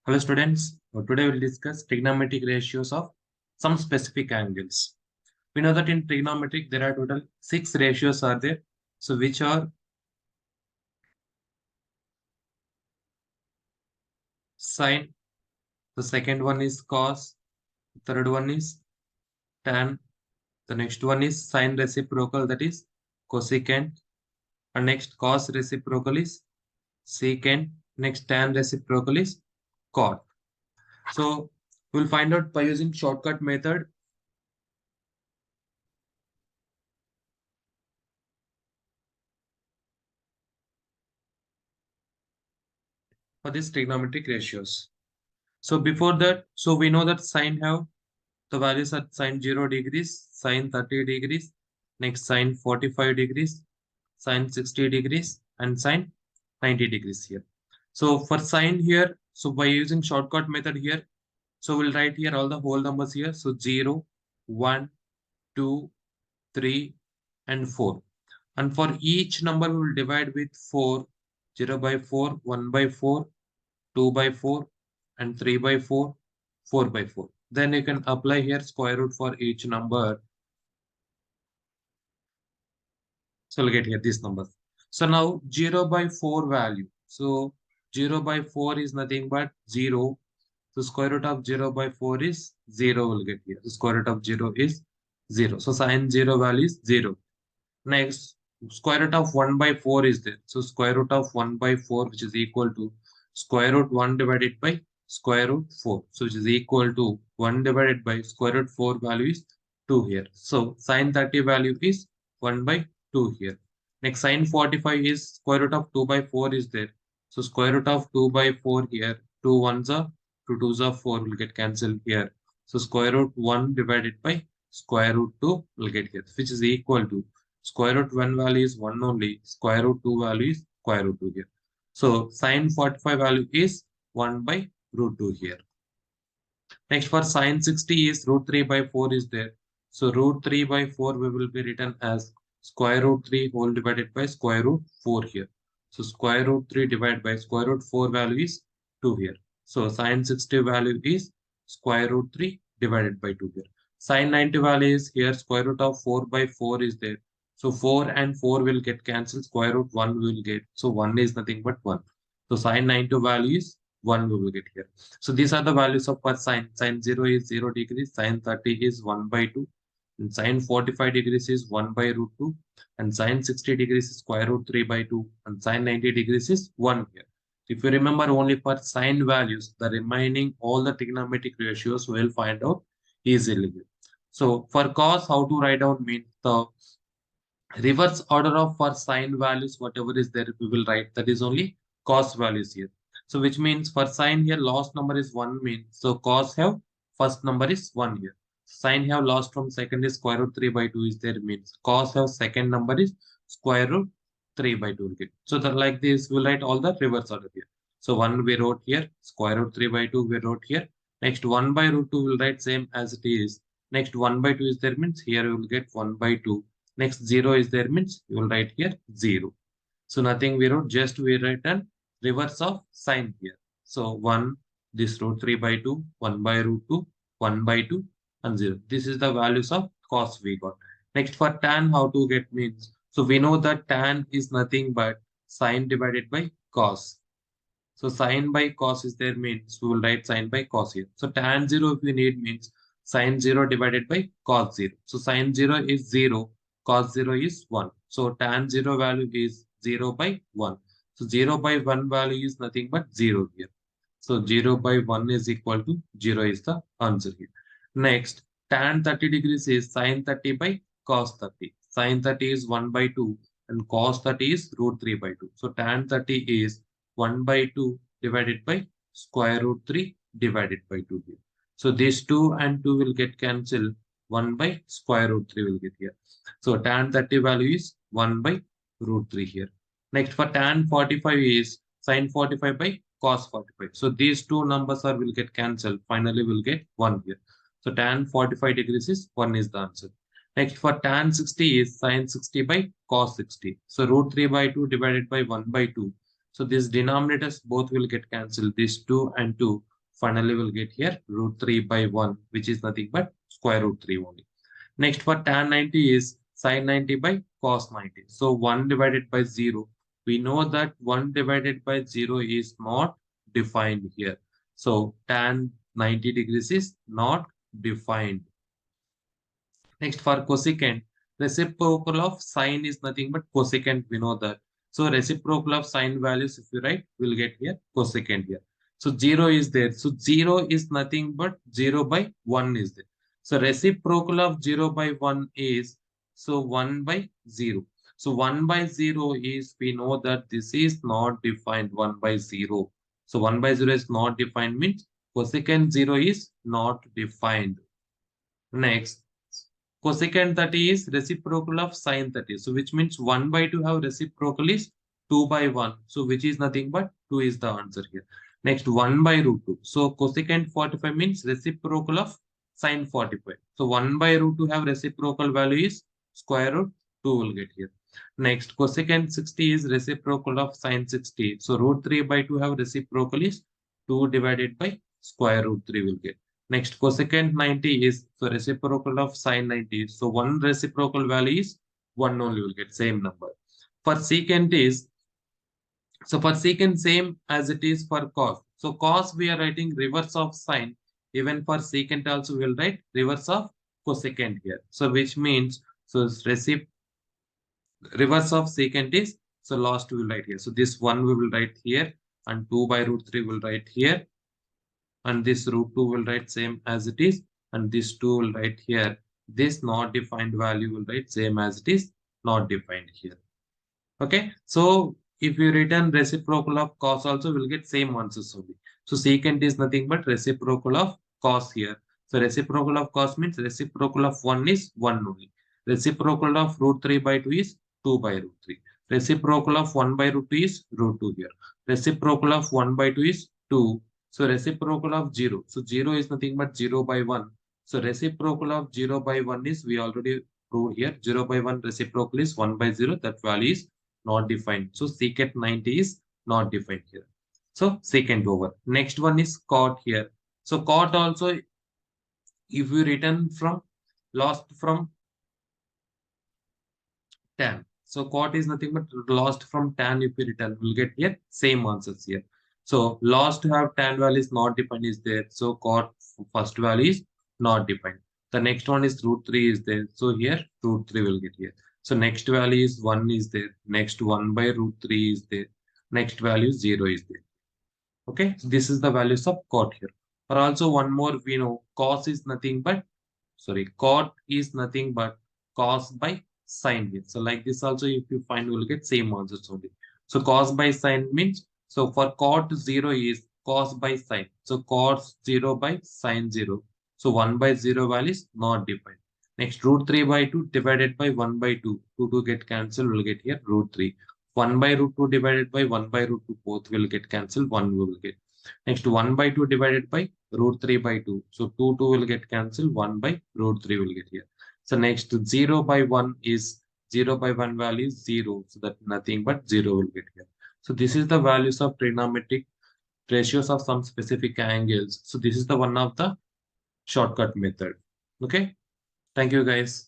Hello students, today we'll discuss trigonometric ratios of some specific angles. We know that in trigonometric there are total 6 ratios are there. So which are sine, the second one is cos, the third one is tan, the next one is sine reciprocal, that is cosecant, and next cos reciprocal is secant, next tan reciprocal is cot. So we'll find out by using shortcut method. For these trigonometric ratios. So before that, so we know that sine have the values are sine 0 degrees, sine 30 degrees, next sine 45 degrees, sine 60 degrees, and sine 90 degrees here. So for sine here, so by using shortcut method here, so we'll write here all the whole numbers here. So 0, 1, 2, 3, and 4. And for each number, we will divide with 4, 0 by 4, 1 by 4, 2 by 4, and 3 by 4, 4 by 4. Then you can apply here square root for each number. So we'll get here these numbers. So now 0 by 4 value. So 0 by 4 is nothing but 0. So square root of 0 by 4 is 0 we'll get here. The square root of 0 is 0. So sine 0 value is 0. Next, square root of 1 by 4 is there. So square root of 1 by 4, which is equal to square root 1 divided by square root 4. So which is equal to 1 divided by square root 4 value is 2 here. So sine 30 value is 1 by 2 here. Next, sine 45 is square root of 2 by 4 is there. So square root of 2 by 4 here. 2 ones are 2 twos are 4 will get cancelled here. So square root 1 divided by square root 2 will get here, which is equal to square root 1 value is 1 only, square root 2 value is square root 2 here. So sine 45 value is 1 by root 2 here. Next, for sine 60 is root 3 by 4 is there. So root 3 by 4 we will be written as square root 3 whole divided by square root 4 here. So square root 3 divided by square root 4 value is 2 here. So sine 60 value is square root 3 divided by 2 here. Sine 90 value is here square root of 4 by 4 is there. So 4 and 4 will get cancelled. Square root 1 will get. So 1 is nothing but 1. So sine 90 value is 1 we will get here. So these are the values of per sine. Sine 0 is 0 degrees. Sine 30 is 1 by 2. And sine 45 degrees is 1 by root 2. And sine 60 degrees is square root 3 by 2. And sine 90 degrees is 1 here. If you remember only for sine values, the remaining all the trigonometric ratios will find out easily. So for cos, how to write down means the reverse order of for sine values, whatever is there, we will write that is only cos values here. So which means for sine here, last number is 1 means. So cos have first number is 1 here. Sine have last from second is square root 3 by 2 is there means. Cos have second number is square root 3 by 2 will get. So that like this, we'll write all the reverse order here. So 1 we wrote here, square root 3 by 2 we wrote here. Next 1 by root 2 will write same as it is. Next 1 by 2 is there means here we will get 1 by 2. Next 0 is there means you will write here 0. So nothing we wrote, just we write an reverse of sine here. So 1, this root 3 by 2, 1 by root 2, 1 by 2, and 0. This is the values of cos we got. Next for tan, how to get means. So we know that tan is nothing but sine divided by cos. So sine by cos is there means we will write sine by cos here. So tan 0 if we need means sine 0 divided by cos 0. So sine 0 is 0. Cos 0 is 1. So tan 0 value is 0 by 1. So 0 by 1 value is nothing but 0 here. So 0 by 1 is equal to 0 is the answer here. Next, tan 30 degrees is sine 30 by cos 30. Sine 30 is 1 by 2 and cos 30 is root 3 by 2. So tan 30 is 1 by 2 divided by square root 3 divided by 2 here. So these 2 and 2 will get cancelled. 1 by square root 3 will get here. So tan 30 value is 1 by root 3 here. Next for tan 45 is sine 45 by cos 45. So these two numbers are will get cancelled. Finally we'll get 1 here. So tan 45 degrees is 1 is the answer. Next for tan 60 is sine 60 by cos 60. So root 3 by 2 divided by 1 by 2. So these denominators both will get cancelled. These 2 and 2 Finally, we'll get here root 3 by 1, which is nothing but square root 3 only. Next for tan 90 is sin 90 by cos 90. So 1 divided by 0. We know that 1 divided by 0 is not defined here. So tan 90 degrees is not defined. Next for cosecant, reciprocal of sine is nothing but cosecant. We know that. So reciprocal of sine values, if you write, we'll get here cosecant here. So 0 is there. So 0 is nothing but 0 by 1 is there. So reciprocal of 0 by 1 is, so 1 by 0. So 1 by 0 is, we know that this is not defined, 1 by 0. So 1 by 0 is not defined means cosecant 0 is not defined. Next, cosecant 30 is reciprocal of sine 30. So which means 1 by 2 have reciprocal is 2 by 1. So which is nothing but 2 is the answer here. Next 1 by root 2. So cosecant 45 means reciprocal of sine 45. So 1 by root 2 have reciprocal value is square root 2 will get here. Next cosecant 60 is reciprocal of sine 60. So root 3 by 2 have reciprocal is 2 divided by square root 3 will get. Next, cosecant 90 is so reciprocal of sine 90. So one reciprocal value is 1 only will get same number. For secant is, so for secant same as it is for cos. So cos we are writing reverse of sine. Even for secant also we'll write reverse of cosecant here. So which means, so reverse of secant is, so last we will write here. So this 1 we will write here and 2 by root 3 will write here. And this root 2 will write same as it is, and this 2 will write here. This not defined value will write same as it is, not defined here. Okay, so if you return reciprocal of cos also, we'll get same answers only. So secant is nothing but reciprocal of cos here. So reciprocal of cos means reciprocal of 1 is 1 only. Reciprocal of root 3 by 2 is 2 by root 3. Reciprocal of 1 by root 2 is root 2 here. Reciprocal of 1 by 2 is 2. So reciprocal of 0. So 0 is nothing but 0 by 1. So reciprocal of 0 by 1 is, we already proved here, 0 by 1 reciprocal is 1 by 0. That value is not defined. So secant 90 is not defined here. So secant over. Next one is cot here. So cot also, if we return from lost from tan. So cot is nothing but lost from tan. If we return, we'll get here same answers here. So lost to have tan value is not defined is there. So cot first value is not defined. The next one is root 3 is there. So here root 3 will get here. So next value is 1 is there. Next 1 by root 3 is there. Next value 0 is there. Okay, so this is the values of cot here. Or also one more, we know cos is nothing but, sorry, cot is nothing but cos by sine here. So like this also, if you find, we'll get same answers only. So cos by sine means, so for cot 0 is cos by sine. So cos 0 by sine 0. So 1 by 0 value is not defined. Next root 3 by 2 divided by 1 by 2. 2 get cancelled, we'll get here root 3. 1 by root 2 divided by 1 by root 2, both will get cancelled, 1 we will get. Next 1 by 2 divided by root 3 by 2. So 2 will get cancelled, 1 by root 3 will get here. So next 0 by 1 is 0 by 1 value is 0. So that nothing but 0 will get here. So this is the values of trigonometric ratios of some specific angles. So this is the one of the shortcut method. Okay. Thank you guys.